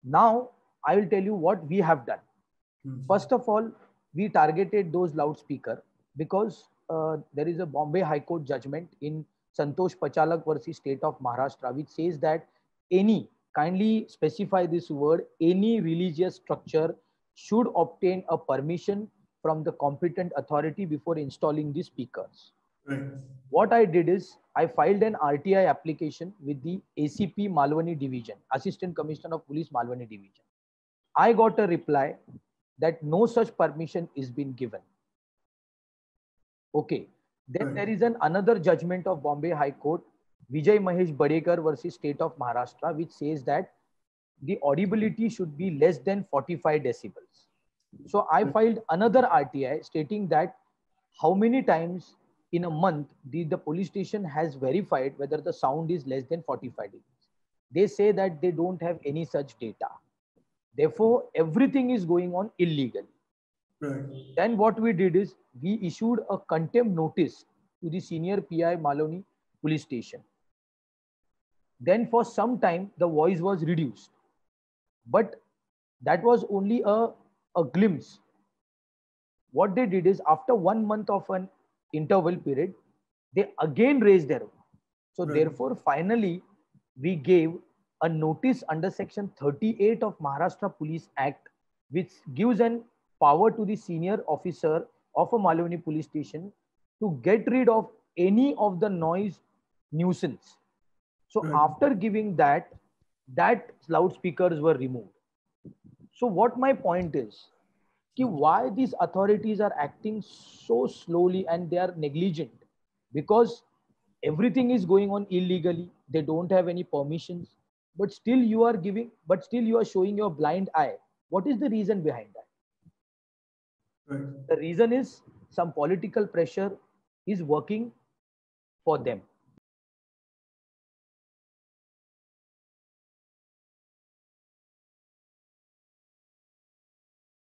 Now I will tell you what we have done. First of all, we targeted those loudspeaker because there is a Bombay High Court judgment in Santosh Pachalak versus State of Maharashtra, which says that any, kindly specify this word, any religious structure should obtain a permission from the competent authority before installing the speakers. Right. What I did is I filed an RTI application with the ACP Malwani Division, Assistant Commissioner of Police Malwani Division. I got a reply that no such permission is been given. Okay. Then there is another judgment of Bombay High Court, Vijay Mahesh Badekar versus State of Maharashtra, which says that the audibility should be less than 45 decibels. So I filed another RTI stating that how many times in a month the police station has verified whether the sound is less than 45 dB. They say that they don't have any such data. Therefore, everything is going on illegally. Right. Then what we did is we issued a contempt notice to the senior PI Maloni police station. Then for some time, the voice was reduced. But that was only a glimpse. What they did is after 1 month of an interval period, they again raised their voice. So therefore, finally, we gave a notice under section 38 of Maharashtra Police Act, which gives an power to the senior officer of a Malwani police station to get rid of any of the noise nuisance. So after giving that loudspeakers were removed. So what my point is, why these authorities are acting so slowly and they are negligent, because everything is going on illegally. They don't have any permissions, but still you are showing your blind eye. What is the reason behind that? The reason is some political pressure is working for them.